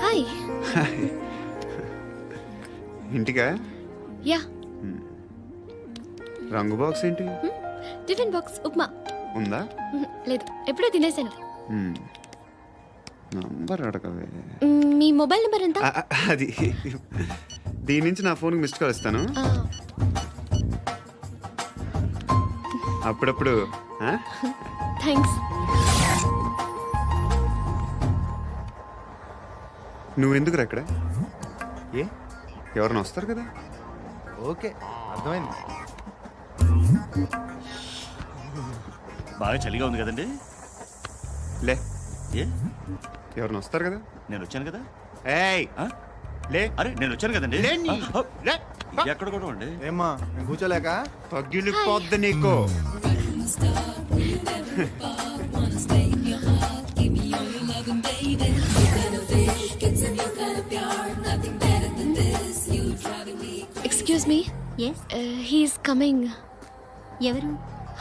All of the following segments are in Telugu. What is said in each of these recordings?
హాయ్. ఇంటికా? యా. రంగు బాక్స్ ఏంటి? Tiffin box upma. ఉందా? లేదు, ఎప్పుడో తినేసాను. నంబర్ అడగవే. మీ మొబైల్ నెంబర్ ఎంత? అది దీని నుంచి నా ఫోన్కి మిస్డ్ కాల్ ఇస్తాను. అప్పుడప్పుడు. థ్యాంక్స్. నువ్వెందుకురా అక్కడ? ఏ ఎవరైనా వస్తారు కదా. ఓకే, అర్థమైంది. బాగా చలిగా ఉంది కదండి. లే, ఏ ఎవరైనా వస్తారు కదా. నేను వచ్చాను కదా. ఏయ్ లే. అరే నేను వచ్చాను కదండి. లేని. లే. ఎక్కడ కూడా అండి. ఏమ్మా నేను కూర్చోలేక? పగిలిపోద్ది నీకు. Excuse me. Yes, he's coming. ఎవరు?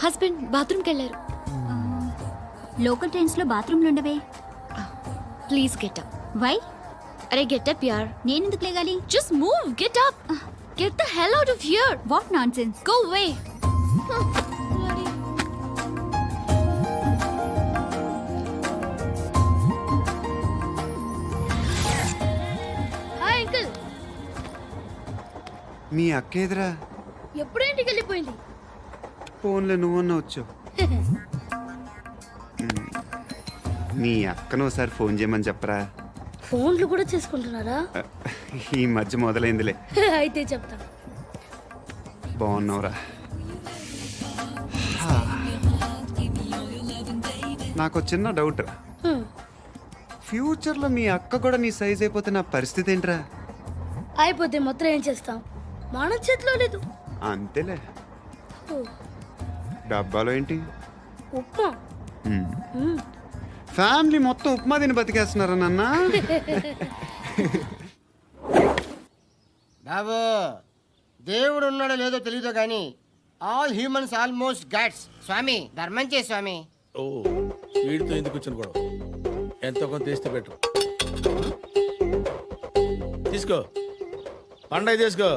హస్బెండ్ బాత్రూమ్కి వెళ్ళారు. లోకల్ ట్రైన్స్ లో బాత్రూమ్లు ఉండవే. Please get up. వై? అరే గెట్ అప్ యార్. నేనెందుకు లేగాలి? Just move, get up. Get the hell out of here. What nonsense? Go away. Hi uncle. మీ అక్క ఎదురా? ఎప్పుడు ఇంటికి వెళ్ళిపోయింది? ఫోన్లో నువ్వన్నా వచ్చు. మీ అక్కను ఒకసారి ఫోన్ చేయమని చెప్పరా. ఫోన్లు కూడా చేసుకుంటున్నారా? ఈ మధ్య మొదలైందిలే. అయితే చెప్తా. బాగున్నావురా? నాకు చిన్న డౌట్ రా. ఫ్యూచర్లో మీ అక్క కూడా నీ సైజ్ అయిపోతే నా పరిస్థితి ఏంట్రా? అయిపోతే మొత్తం ఏం చేస్తాం? మన చేతిలో లేదు. అంతేలే. డబ్బాలో ఏంటి? ఉప్మా. ఫ్యామిలీ మొత్తం ఉప్మా తిని బతికేస్తున్నారా నాన్న? బాబు, దేవుడు ఉన్నాడో లేదో తెలియదు కానీ ఆల్ హ్యూమన్స్ ఆల్మోస్ట్ గాడ్స్. స్వామి ధర్మం చే స్వామి. ఓ, వీడితో ఎందుకు వచ్చిన గొడవ? ఎంతో కొంత తీస్తే పెట్టు. తీసుకో, పండగ తీసుకో.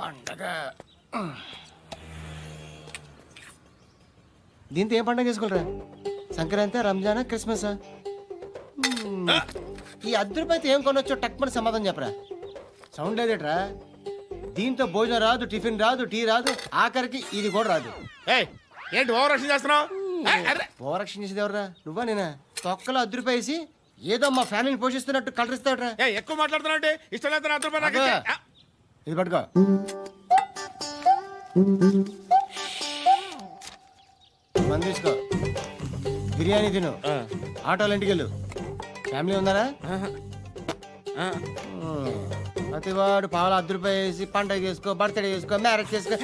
పండగ దీంతో ఏం పండగ చేసుకుంటారా? సంక్రాంతి, రంజానా, క్రిస్మసా? ఈ అద్దరిపైతే ఏం కొనొచ్చో టక్మని సమాధానం చెప్పరా. సౌండ్ లేదేట్రా? దీంతో భోజనం రాదు, టిఫిన్ రాదు, టీ రాదు, ఆఖరికి ఇది కూడా రాదు. ఏంటి ఓవర్ రక్షణ చేస్తున్నావు? ఓవరక్షణ చేసేది ఎవరా? నువ్వా నేనా? తొక్కలో అద్దరిపై వేసి ఏదో మా ఫ్యామిలీని పోషిస్తున్నట్టు కలరిస్తాడ్రా. ఎక్కువ మాట్లాడుతున్నావు. ఇష్టం లేదు. ఇది పట్టుకో. మంది తీసుకో, బిర్యానీ తిను, ఆటోలు ఇంటికి వెళ్ళు. ఫ్యామిలీ ఉన్నారా? ప్రతివాడు పావులు ₹10 వేసి పండగ చేసుకో, బర్త్డే చేసుకో, మ్యారేజ్ చేసుకో.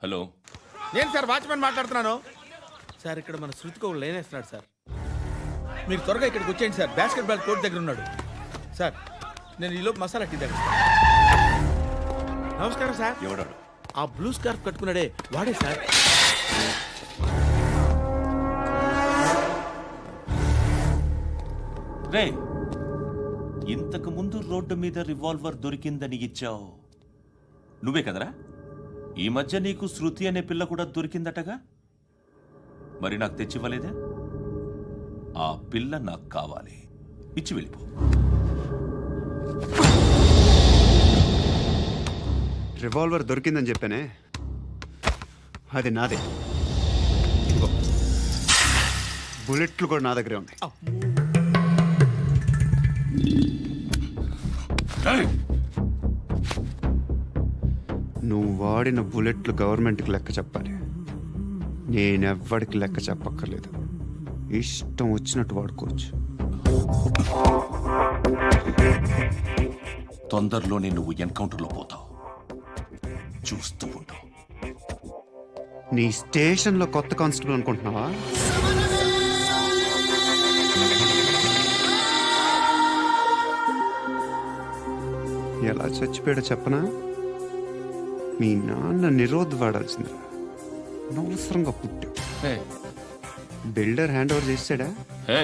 హలో, నేను సార్ వాచ్మెన్ మాట్లాడుతున్నాను. సార్ ఇక్కడ మన శృతికో లేనేస్తున్నాడు సార్. మీరు త్వరగా ఇక్కడికి వచ్చేయండి సార్. బాస్కెట్ బాల్ కోర్ట్ దగ్గర ఉన్నాడు సార్. నేను ఈలోపు మసాలా టీ దగ్గర. నమస్కారం సార్. ఎవడాడు? ఆ బ్లూ స్కార్ఫ్ కట్టుకున్నాడే వాడే సార్. రే, ఇంతకు ముందు రోడ్డు మీద రివాల్వర్ దొరికిందని ఇచ్చావు నువ్వే కదరా? ఈ మధ్య నీకు శృతి అనే పిల్ల కూడా దొరికిందటగా? మరి నాకు తెచ్చివ్వలేదే? ఆ పిల్ల నాకు కావాలి, ఇచ్చి వెళ్ళిపో. రివాల్వర్ దొరికిందని చెప్పానే, అది నాదే. బుల్లెట్లు కూడా నా దగ్గరే ఉన్నాయి. నువ్వు వాడిన బుల్లెట్లు గవర్నమెంట్కి లెక్క చెప్పాలి. నేనెవ్వడికి లెక్క చెప్పక్కర్లేదు. ఇష్టం వచ్చినట్టు వాడుకోవచ్చు. తొందరలోనే నువ్వు ఎన్కౌంటర్లో పోతావు, చూస్తూ ఉంటావు. నీ స్టేషన్లో కొత్త కానిస్టేబుల్ అనుకుంటున్నావా? ఎలా చచ్చిపోయాడో చెప్పనా? మీ నాన్న నిరోధ్ వాడాల్సింది అనవసరంగా పుట్టావు. హే, బిల్డర్ హ్యాండ్ ఓవర్ చేసాడా? హే,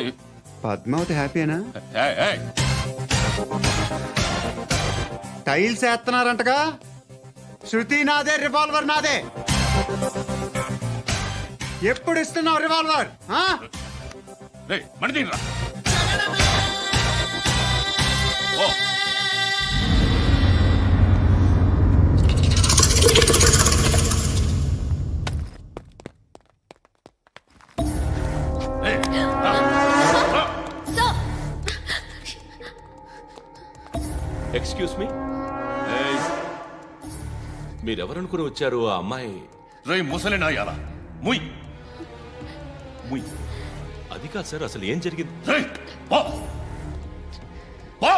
పద్మావతి హ్యాపీనా? హే, హే. టైల్స్ వేస్తున్నారంటగా. శృతి నాదే, రివాల్వర్ నాదే. ఎప్పుడు ఇస్తున్నావు రివాల్వర్? ఆ? రేయ్, మణి తీయరా. ఓ. రేయ్, రా. రా. ఎక్స్క్యూజ్ మీ, మీరెవరనుకుని వచ్చారు? ఆ అమ్మాయి రేయ్, ముసలి నాయాల ముయ్ ముయ్. అది కాదు సార్, అసలు ఏం జరిగింది? రేయ్, పో. పో.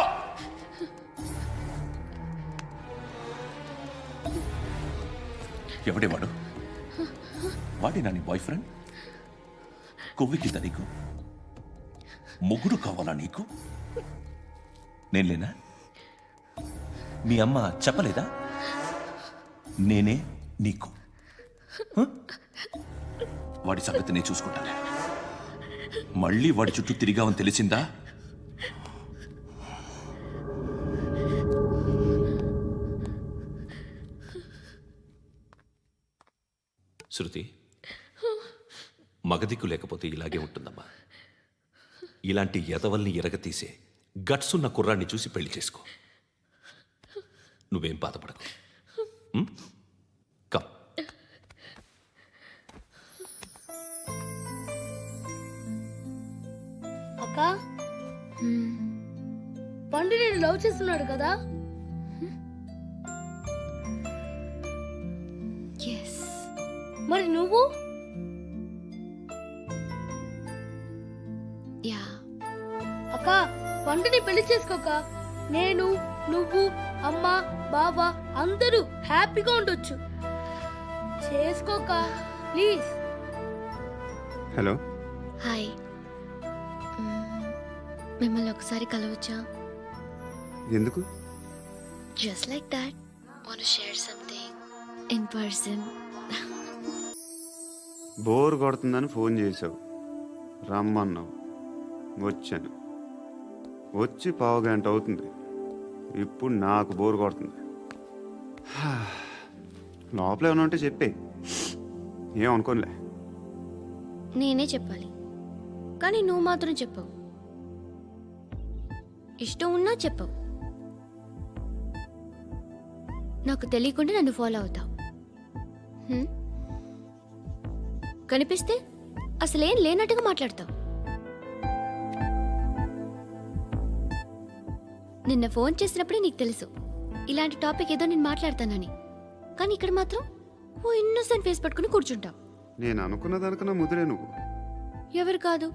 ఎవడే వాడు? వాడి నీ బాయ్ ఫ్రెండ్? కొవ్వికింద నీకు మొగుడు కావాలా నీకు? నేను లేనా? మీ అమ్మ చెప్పలేదా? నేనే నీకు. హ? వాడి సంగతి నేను చూసుకుంటాను. మళ్ళీ వాడి చుట్టూ తిరిగావని తెలిసిందా? శృతి, మగదిక్కు లేకపోతే ఇలాగే ఉంటుందమ్మా. ఇలాంటి ఎదవల్ని ఎరగతీసే గట్స్ ఉన్న కుర్రాన్ని చూసి పెళ్లి చేసుకో. నువ్వేం బాధపడకు. కమ్. అక్క పండు నేను లవ్ చేస్తున్నాడు కదా. ఎస్. మరి నువ్వు? యా. అక్క పండుని పెళ్లి చేసుకోక నేను, నువ్వు, అమ్మ, బావ అందరూ హ్యాపీగా ఉండొచ్చు. చేసుకోక ప్లీజ్. హలో. హాయ్. మిమ్మల్ని ఒకసారి కలవచ్చా? ఎందుకు? Just like that. Want to share something in person. Bore కొడుతుందని ఫోన్ చేసావు, రమ్మన్నావు, వచ్చాను. వచ్చి పావుగంట అవుతుంది. ఇప్పుడు నాకు బోర్ కొడుతుంది. లోపల ఏమైనా ఉంటే చెప్పే, ఏం అనుకోనిలే. నేనే చెప్పాలి, కానీ నువ్వు మాత్రం చెప్పవు. ఇష్టం ఉన్నా చెప్పవు. నాకు తెలియకుండా నన్ను ఫాలో అవుతావు. కనిపిస్తే అసలేం లేనట్టుగా మాట్లాడతావు. నిన్న ఫోన్ చేసినప్పుడే నీకు తెలుసు ఇలాంటి టాపిక్ ఏదో నేను మాట్లాడతానని. కానీ ఇక్కడ మాత్రం ఓ ఇన్నోసెంట్ ఫేస్ పట్టుకుని కూర్చుంటావు. నేను అనుకున్న దానికన్నా ముదిరే నువ్వు. ఎవరు కాదు,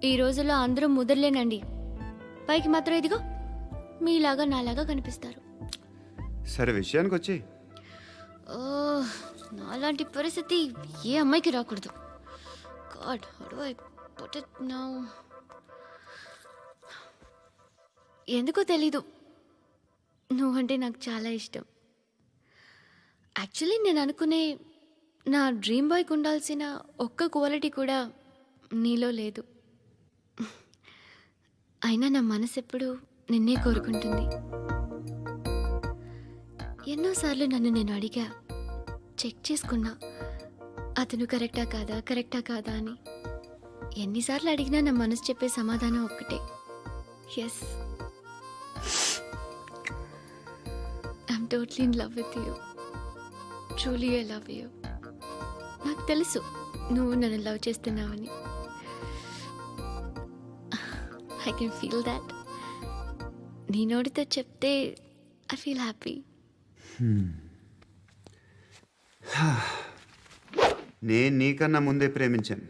ఈ రోజుల్లో అందరూ ముదరలేనండి. పైకి మాత్రం ఇదిగో మీలాగా నాలాగా కనిపిస్తారు. సరే విషయానికి వచ్చి. నాలాంటి పరిస్థితి ఏ అమ్మాయికి రాకూడదు. God, how do I put it now? ఎందుకో తెలీదు, నువ్వంటే నాకు చాలా ఇష్టం. యాక్చువల్లీ నేను అనుకునే నా డ్రీమ్ బాయ్కి ఉండాల్సిన ఒక్క క్వాలిటీ కూడా నీలో లేదు. అయినా నా మనసు ఎప్పుడు నిన్నే కోరుకుంటుంది. ఎన్నోసార్లు నన్ను నేను అడిగా, చెక్ చేసుకున్నా అతను కరెక్టా కాదా అని. ఎన్నిసార్లు అడిగినా నా మనసు చెప్పే సమాధానం ఒక్కటే, yes, I'm totally in love with you. Truly I love you. నాకు తెలుసు నువ్వు నన్ను లవ్ చేస్తున్నావని. I can feel that. నీ నోటితో చెప్తే ఐ ఫీల్ హ్యాపీ. నేను నీకన్నా ముందే ప్రేమించాను,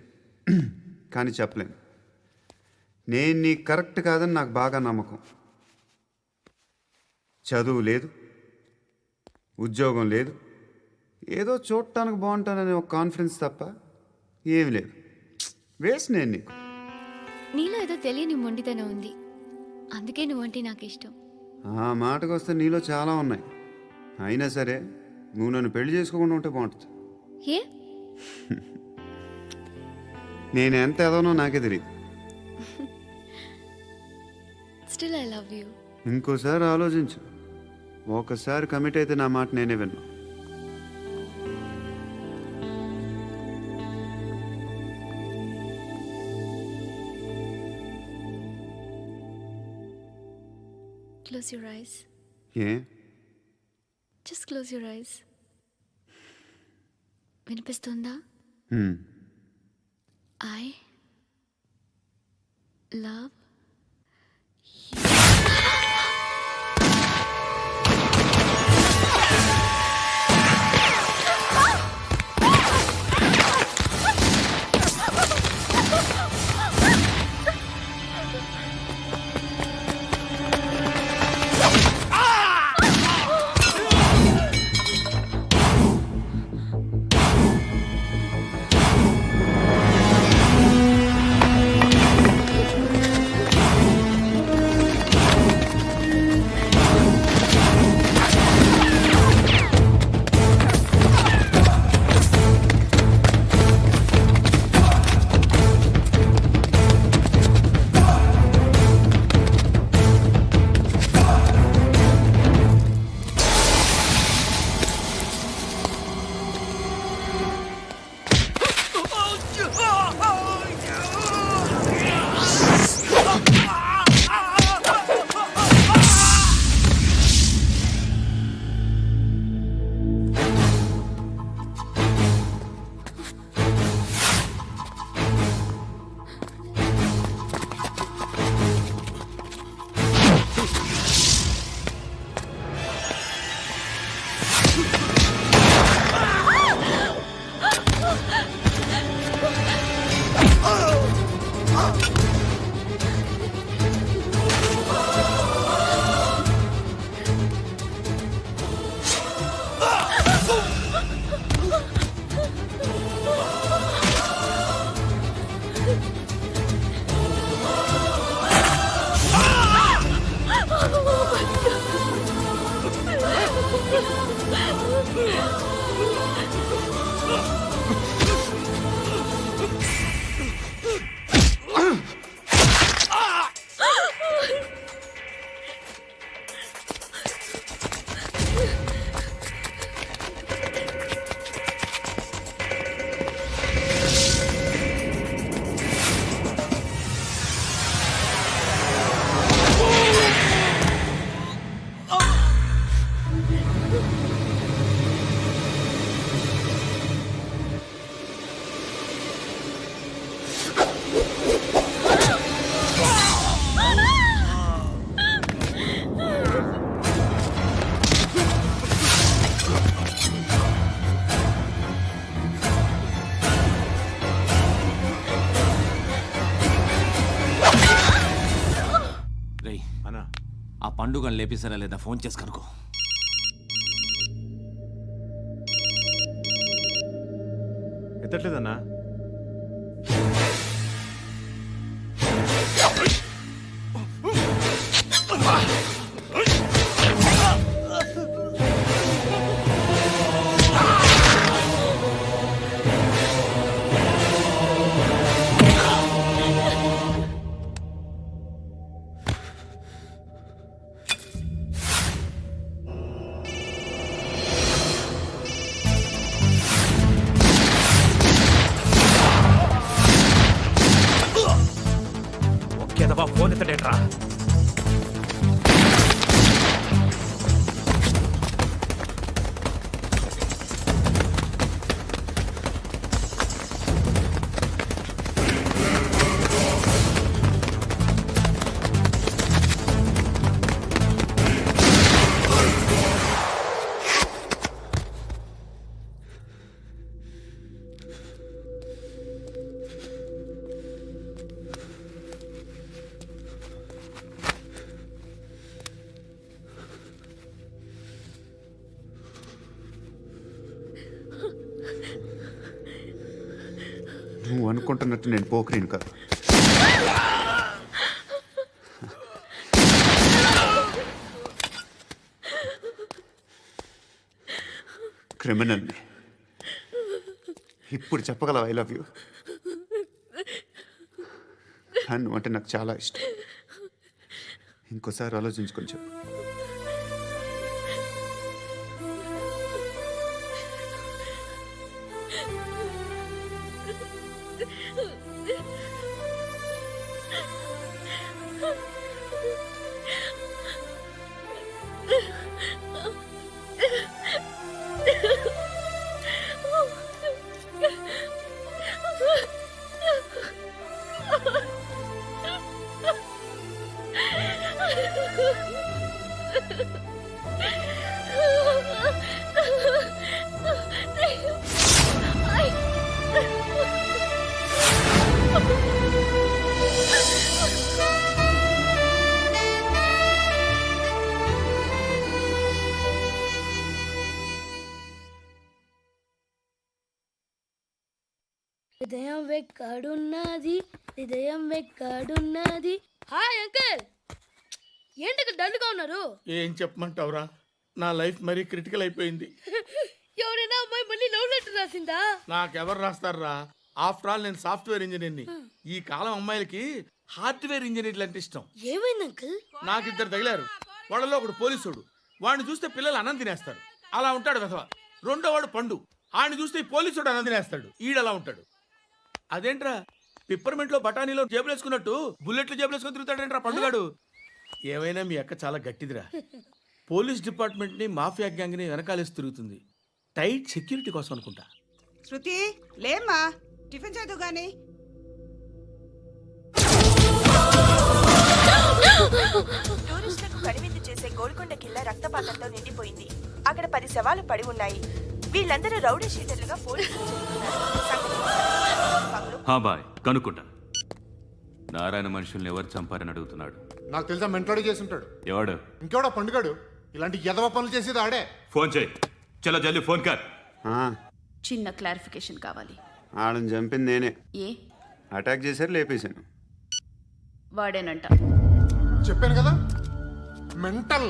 కానీ చెప్పలేను. నేను నీకు కరెక్ట్ కాదని నాకు బాగా నమ్మకం. చదువు లేదు, ఉద్యోగం లేదు, ఏదో చూడటానికి బాగుంటాననే ఒక కాన్ఫిడెన్స్ తప్ప ఏమి లేదు. వేస్ట్ నేను నీకు. నీలో ఏదో తెలియని మొండితనం ఉంది, అందుకే నువ్వంటే నాకు ఇష్టం. ఆ మాటకు వస్తే నీలో చాలా ఉన్నాయి, అయినా సరే నువ్వు నన్ను పెళ్లి చేసుకోకుండా ఉంటే బాగుంటుంది. ఏ నేను ఎంత ఎదవనో నాకే తెలియదు. Still I love you. ఇంకోసారి ఆలోచించు. ఒకసారి కమిట్ అయితే నా మాట నేనే విన్నా. Close your eyes. A just close your eyes. వినిపిస్తుందా? హ్మ్. ఐ లవ్ ఆ పండుగను లేపేసారా లేదా ఫోన్ చేసి కనుకో. ఎత్తట్లేదన్నా. ఫోన్ ఎత్తడేట్రా? నువ్వు అనుకుంటున్నట్టు నేను పోకరీని కాదు. క్రిమినల్ని. ఇప్పుడు చెప్పగలవు ఐ లవ్ యూ. నువ్వు అంటే నాకు చాలా ఇష్టం. ఇంకోసారి ఆలోచించుకొని చెప్పు. హృదయం వెక్కడున్నది, హృదయం వెక్కడున్నది. హాయ్ అంకుల్, ఏంటి డల్గా ఉన్నారు? ఏం చెప్పమంటావురా, నా లైఫ్ మరీ క్రిటికల్ అయిపోయింది. ఎవరైనా అమ్మాయి మళ్ళీ లవ్ లెటర్ రాసిందా? నాకెవరు రాస్తారా? ఆఫ్టర్ ఆల్ నేను సాఫ్ట్వేర్ ఇంజనీర్ని. ఈ కాలం అమ్మాయిలకి హార్డ్వేర్ ఇంజనీర్లు అంటే ఇష్టం. ఏమైంది అంకుల్? నాకు ఇద్దరు తగిలారు. వాళ్ళలో ఒకడు పోలీసుడు. వాడిని చూస్తే పిల్లలు అన్నం తినేస్తారు, అలా ఉంటాడు వెధవ. రెండో వాడు పండు. ఆడిని చూస్తే ఈ పోలీసుడు అన్నం తినేస్తాడు, ఈడలా ఉంటాడు. అదేంట్రా, పిప్పర్మెంట్ లో బఠానీలో జేబులు వేసుకున్నట్టు బుల్లెట్లు జేబులు వేసుకుని తిరుగుతాడేంట్రా పండుగాడు. ఏమైనా మీ అక్క చాలా గట్టిదిరా. పోలీస్ డిపార్ట్మెంట్ ని మాఫియా గ్యాంగ్ ని వెనకాలేసి తిరుగుతుంది. టైట్ సెక్యూరిటీ కోసం అనుకుంటా. శృతి లేమ్మా, టిఫిన్ చేదు గాని. టూరిస్టులకు కనువిందు చేసే గోల్కొండ కిల్లా రక్తపాతంతో నిండిపోయింది. అక్కడ 10 శవాలు పడి ఉన్నాయి. వీళ్ళందరూ రౌడీ షీటర్లుగా పోలీసులు బాయ్ కనుక్కుంటా. నారాయణ మనుషుల్ని ఎవరు చంపారని అడుగుతున్నాడు. నాకు తెలుసా మెంటోడి చేసి ఉంటాడు. ఎవడు? ఇంకెవడో పండుగాడు. ఇలాంటి ఎదవ పనులు చేసేది ఆడే. ఫోన్ చేయి. చలో జల్దీ ఫోన్ కర్. చిన్న క్లారిఫికేషన్ కావాలి. ఆడని చంపింది నేనే. ఏ అటాక్ చేశారు, లేపేశాను. వాడేనంట. చెప్పాను కదా మెంటల్.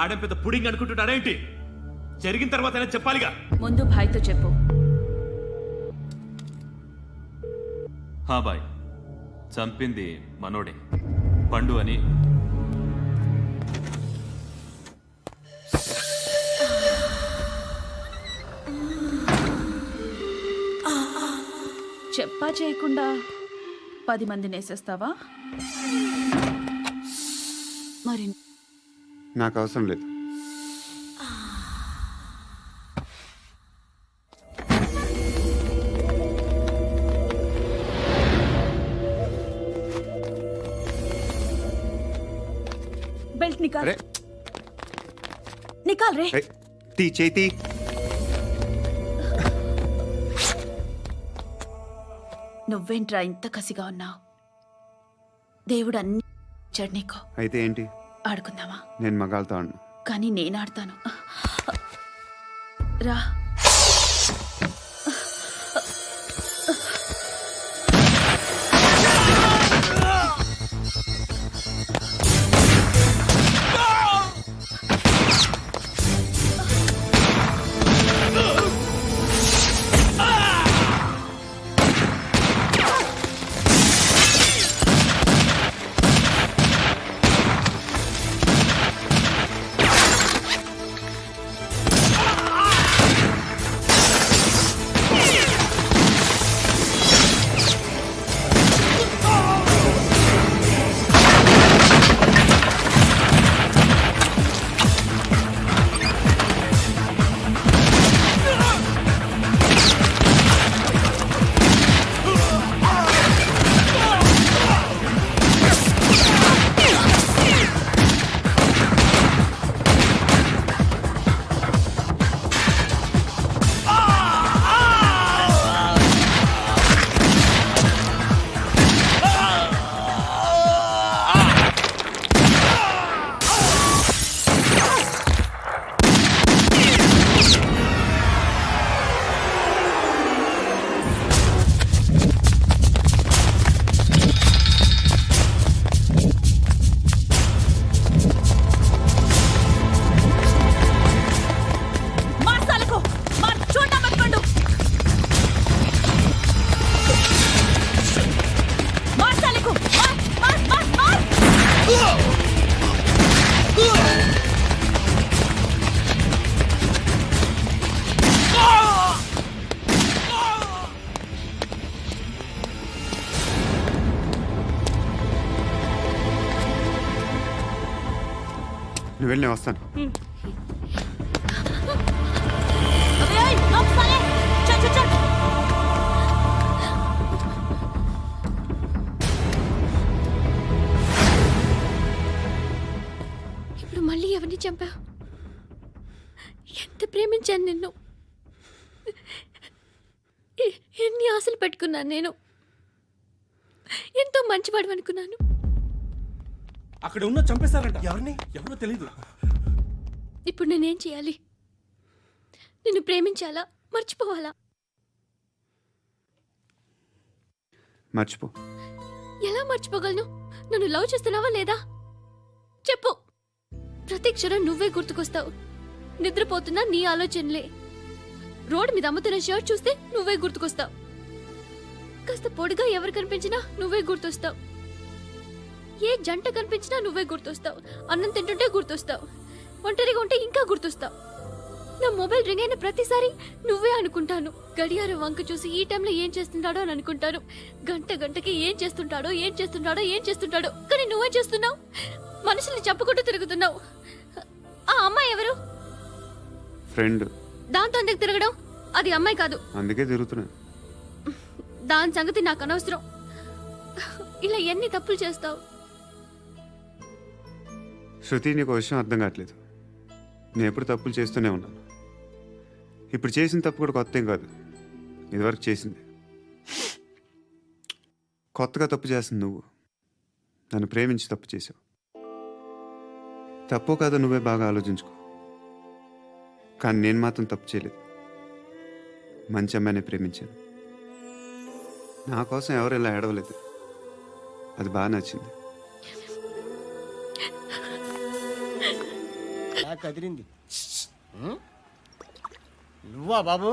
ఆడే పెద్ద పుడింగ్ అనుకుంటున్నాడేంటి? జరిగిన తర్వాత అయినా చెప్పాలిగా. ముందు భాయ్తో చెప్పు. బాయ్, చంపింది మనోడే, పండు అని. చెప్పా చేయకుండా 10 మందిని వేసేస్తావా? మరి నాకు అవసరం లేదు. బెల్ట్ నికాల్. నికాల్ రే. తీ చేతి. నువ్వేంట్రా ఇంత కసిగా ఉన్నావు? దేవుడు అన్ని ఇచ్చాడు నీకు. అయితే ఏంటి? ఆడుకుందామా? నేను మగాళ్ళతో ఆడను. కానీ నేను ఆడతాను. రా. నువ్వు వెళ్ళి నేను వస్తాను. ఇప్పుడు మళ్ళీ ఎవరిని చంపా? ఎంత ప్రేమించాను నిన్ను, ఎన్ని ఆశలు పెట్టుకున్నాను నేను, ఎంతో మంచివాడు అనుకున్నాను. అక్కడ ఉన్న చంపేస్తారంట. ఎవరిని? ఎవరో తెలీదు. ఇప్పుడు నేనేం చేయాలి? నిన్ను ప్రేమించాలా, మర్చిపోవాలా? మర్చిపో. ఎలా మర్చిపోగలను? నన్ను లవ్ చేస్తున్నావా లేదా చెప్పు. ప్రతి క్షణం నువ్వే గుర్తుకొస్తావు. నిద్రపోతున్నా నీ ఆలోచనలే. రోడ్డు మీద అమ్ముతున్న షర్ట్ చూస్తే నువ్వే గుర్తుకొస్తావు. కాస్త పొడిగా ఎవరు కనిపించినా నువ్వే గుర్తొస్తావు. ఏ జంట కనిపించినా నువ్వే గుర్తొస్తావు. అన్నం తింటుంటే గుర్తొస్తావు. ఒంటరిగా ఉంటే ఇంకా గుర్తొస్తావు. నా మొబైల్ రింగ్ అయిన ప్రతిసారి నువ్వే అనుకుంటాను. గడియారం వంక చూసి ఈ టైంలో ఏం చేస్తుంటాడో అని అనుకుంటాను. గంట గంటకి ఏం చేస్తుంటాడో కానీ నువ్వే చేస్తున్నావు. మనుషుల్ని చెప్పుకుంటూ తిరుగుతున్నావు. ఆ అమ్మాయి ఎవరు? ఫ్రెండ్. దాంతో ఎందుకు తిరగడం? అది అమ్మాయి కాదు. అందుకే తిరుగుతున్నా. దాని సంగతి నాకు అనవసరం. ఇలా ఎన్ని తప్పులు చేస్తావు? శృతి, నీకు విషయం అర్థం కావట్లేదు. నేను ఎప్పుడు తప్పులు చేస్తూనే ఉన్నాను. ఇప్పుడు చేసిన తప్పు కూడా కొత్త ఏం కాదు, ఇదివరకు చేసింది. కొత్తగా తప్పు చేస్తుంది నువ్వు. నన్ను ప్రేమించి తప్పు చేసావు. తప్పో కాదో నువ్వే బాగా ఆలోచించుకో. కానీ నేను మాత్రం తప్పు చేయలేదు. మంచి అమ్మాయిని ప్రేమించాను. నా కోసం ఎవరు ఇలా ఏడవలేదు. అది బాగా నచ్చింది. కదిరింది. నువ్వా బాబు?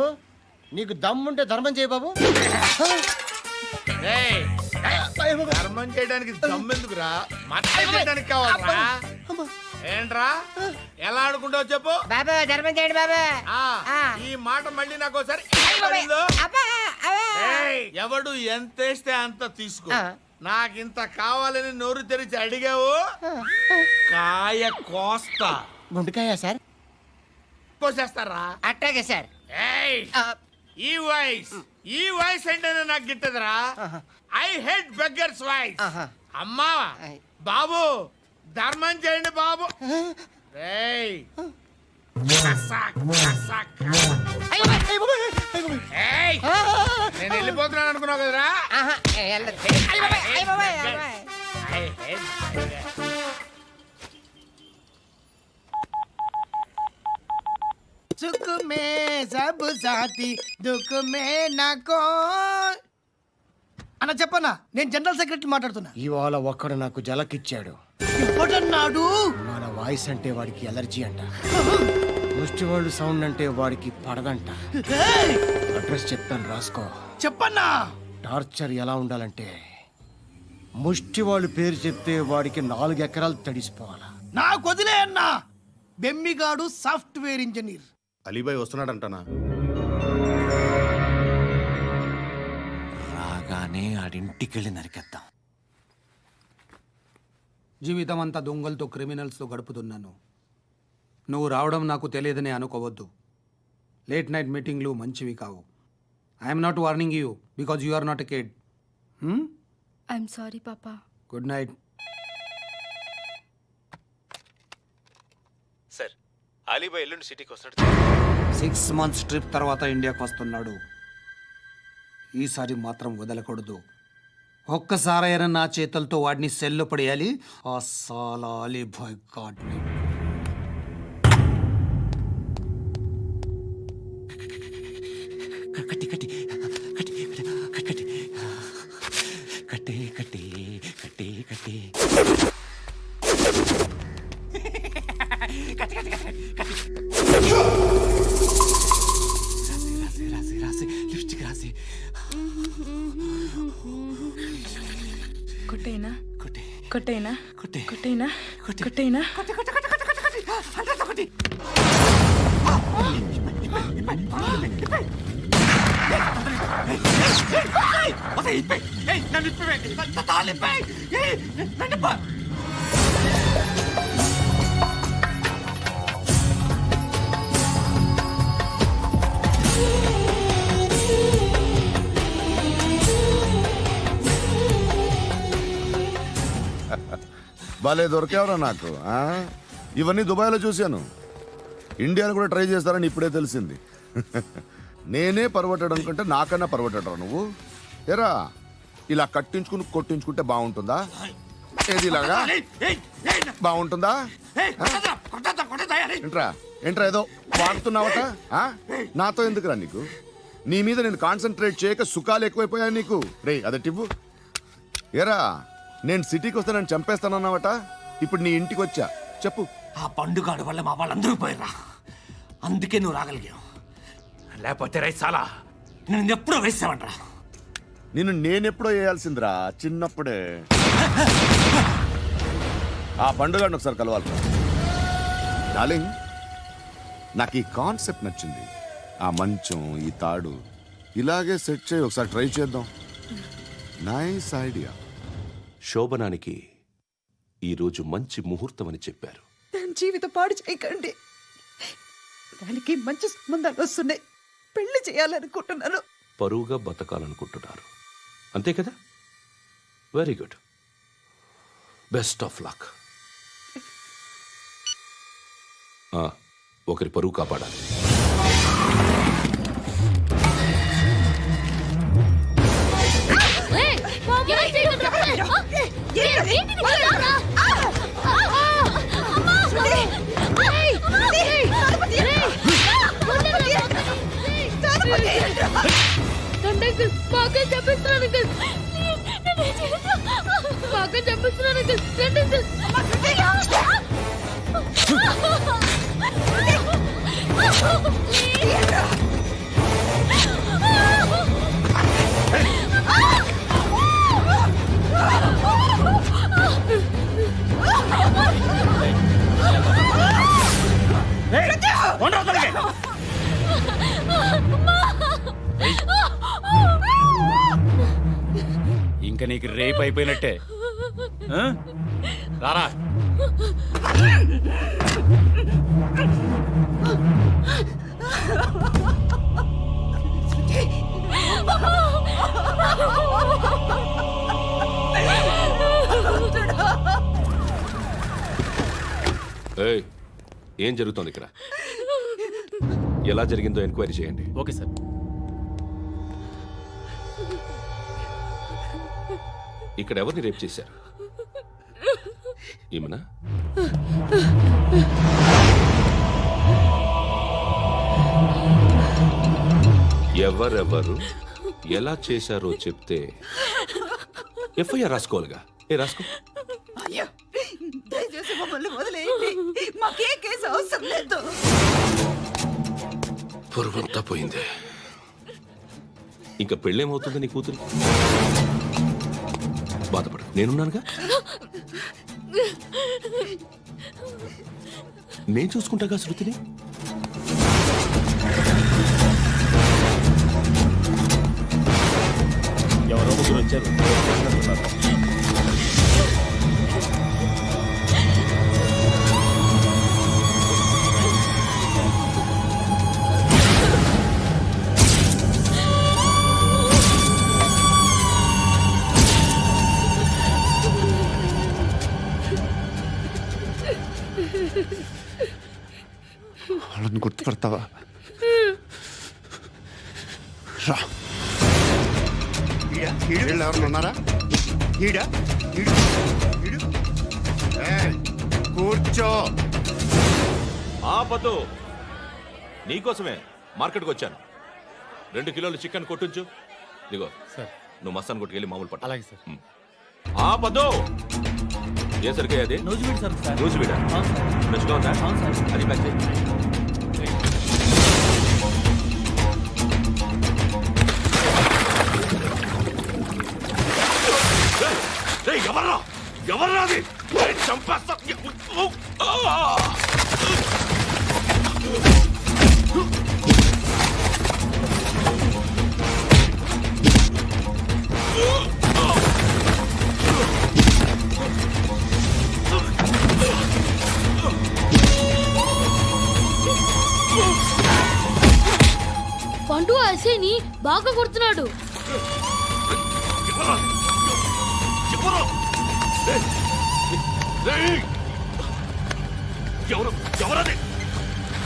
నీకు దమ్ముంటే ధర్మం చేయ బాబు. ధర్మం చేయడానికి దమ్మెందుకురా? మతం చేయడానికి కావాలరా? ఏంట్రా ఎలా ఆడుకుంటావు చెప్పు. బాబా ధర్మం చేయండి బాబా. ఈ మాట మళ్ళీ నాకు ఒకసారి ఎవడు ఎంత వేస్తే అంత తీసుకో. నాకింత కావాలని నోరు తెరిచి అడిగావు, కాయ కోస్తా. గుండెకాయ సార్? కోసేస్తారా? అట్టాగే సార్. ఈ వాయిస్ ఏంటనే నాకు గిట్టదురా. I hate beggars voice. అమ్మా బాబు ధర్మం చేయండి బాబు. నేను వెళ్ళిపోతున్నాను అనుకున్నావు కదరా. సుఖ మే సబ్ సాథీ దుఃఖ మే నాకో. అన్న చెప్పన్నా, నేను జనరల్ సెక్రటరీ మాట్లాడుతున్నా. ఇవాళ ఒక్కడు నాకు జలకిచ్చాడు. ఎవడన్నాడు? మన వాయిస్ అంటే వాడికి ఎలర్జీ అంట. ముష్టి వాళ్ళు సౌండ్ అంటే వాడికి పడదంట. అడ్రస్ చెప్తాను రాసుకో. చెప్పన్నా. టార్చర్ ఎలా ఉండాలంటే ముష్టి వాళ్ళు పేరు చెప్తే వాడికి 4 ఎకరాలు తడిసిపోవాలా. నాకు వదిలే అన్నా. బెమ్మిగాడు సాఫ్ట్వేర్ ఇంజనీర్. అలీబాయ్ వస్తున్నాడంటనా? రాగానే ఆడింటికెళ్ళి నరికేద్దాం. జీవితం అంతా దొంగలతో క్రిమినల్స్తో గడుపుతున్నాను. నువ్వు రావడం నాకు తెలియదని అనుకోవద్దు. లేట్ నైట్ మీటింగ్లు మంచివి కావు. I'm not warning you because you are not a kid. I'm sorry papa. Good night. Sir, Alibhai ఎల్లుండి సిటీకి వస్తాడు. 6 months ట్రిప్ తర్వాత ఇండియాకి వస్తున్నాడు. ఈసారి మాత్రం వదలకూడదు. ఒక్కసారైనా నా చేతులతో వాడిని సెల్లో పడేయాలి. ఆ సాలా అలీబాయ్ గాడ్ని. కట్టి కట్టి కట్టి కట్టి కట్టి కట్టి కట్టి కట్టి రాసి రాసి లిప్స్టిక్ రాసి. కొట్టేనా కొట్టి కొట్టేనా కొట్టి కొట్టేనా కొట్టి కొట్టేనా కొట్టి కొట్టి కొట్టి కొట్టి కొట్టి అంటే కొట్టి. భలే దొరికేవరా నాకు ఆ? ఇవన్నీ దుబాయ్లో చూశాను. ఇండియాలో కూడా ట్రై చేస్తారని ఇప్పుడే తెలిసింది. నేనే పర్వటాడు అనుకుంటే నాకన్నా పర్వటాడరా నువ్వు? ఎరా ఇలా కట్టించుకుని కొట్టించుకుంటే బాగుంటుందా? ఏది ఇలాగా బాగుంటుందా? ఏంట్రా ఏంట్రా ఏదో వాడుతున్నావట? ఆ? నాతో ఎందుకురా నీకు? నీ మీద నేను కాన్సన్ట్రేట్ చేయక సుఖాలు ఎక్కువైపోయా నీకు. రే అదటివ్వు. ఏరా నేను సిటీకి వస్తే నన్ను చంపేస్తానన్నావట, ఇప్పుడు నీ ఇంటికి వచ్చా. చెప్పు. ఆ పండుగాడు వల్ల మా వాళ్ళందరూ పోయిర్రా, అందుకే నువ్వు రాగలిగావు. లేకపోతే రైసాలా నేను ఎప్పుడో వేసావంట్రా. నిన్ను నేనెప్పుడో వేయాల్సిందిరా, చిన్నప్పుడే. ఆ పండుగను ఒకసారి కలవాలి డార్లింగ్. నాకు ఈ కాన్సెప్ట్ నచ్చింది. ఆ మంచం, ఈ తాడు ఇలాగే సెట్ చేయి, ఒకసారి ట్రై చేద్దాం. Nice idea. శోభనానికి ఈరోజు మంచి ముహూర్తం అని చెప్పారు. దాని జీవితం పాడు చేయకండి. దానికి మంచి సంబంధాలు వస్తున్నాయి. పెళ్లి చేయాలనుకుంటున్నాను. పరువుగా బతకాలనుకుంటున్నారు అంతే కదా? Very good, best of luck. ఒకరి పరువు కాపాడాలి. ఇంకా నీకు రేపు అయిపోయినట్టే. రారా. ఏయ్, ఏం జరుగుతోంది ఇక్కడ? ఎలా జరిగిందో ఎంక్వైరీ చేయండి. Okay sir. ఇక్కడ ఎవరిని రేప్ చేశారు? ఈమెనా? ఎవరెవరు ఎలా చేశారో చెప్తే ఎఫ్ఐఆర్ రాసుకోవాలిగా. రాసుకో. దయచేసి మమ్మల్ని వదిలేయండి. మాకే కేసు అవసరం లేదు. పొరుగంతా పోయింది. ఇంకా పెళ్ళేమవుతుంది నీ కూతురు? బాధపడు, నేనున్నానుగా. నేను చూసుకుంటాగా శృతిని. ఎవరో ముగ్గురు వచ్చారు. వాళ్ళని గుర్తుపడతావా? రా. వీళ్ళు ఎవరు ఉన్నారా? కూర్చో. ఆపదు. నీకోసమే మార్కెట్కి వచ్చాను. 2 కిలోలు చికెన్ కొట్టుంచు. ఇదిగో సార్. నువ్వు మస్తాన్ కొట్టుకెళ్ళి మామూలు పట్టు. అలాగే సార్. ఆపదు. ఏ సరికే అది? నూజివీడు సార్. నూజివీడా? ఫ్రెష్గా ఉందా? అది ప్యాక్ చేయి. ఎవర్రా అది? చంపేస్తా. పండు అసేని బాగా కొడుతున్నాడు. రేయ్! ఎవరు ఎవరది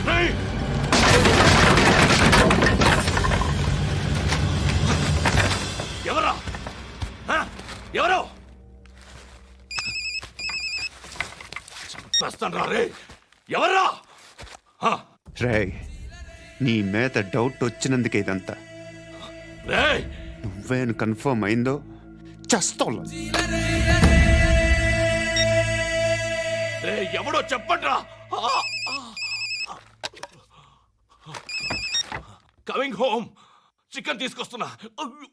రేయ్! ఎవరా ఆ? ఎవరు చంపేస్తాను రా రే ఎవర్రా ఆ, రేయ్ నీ మీద డౌట్ వచ్చినందుకే ఇదంతా. రేయ్ నువ్వేను కన్ఫర్మ్ అయిందో చస్తావు. రేయ్ ఎవడో చెప్పండ్రా కమింగ్ హోమ్ చికెన్ తీసుకొస్తున్నా అయ్యో.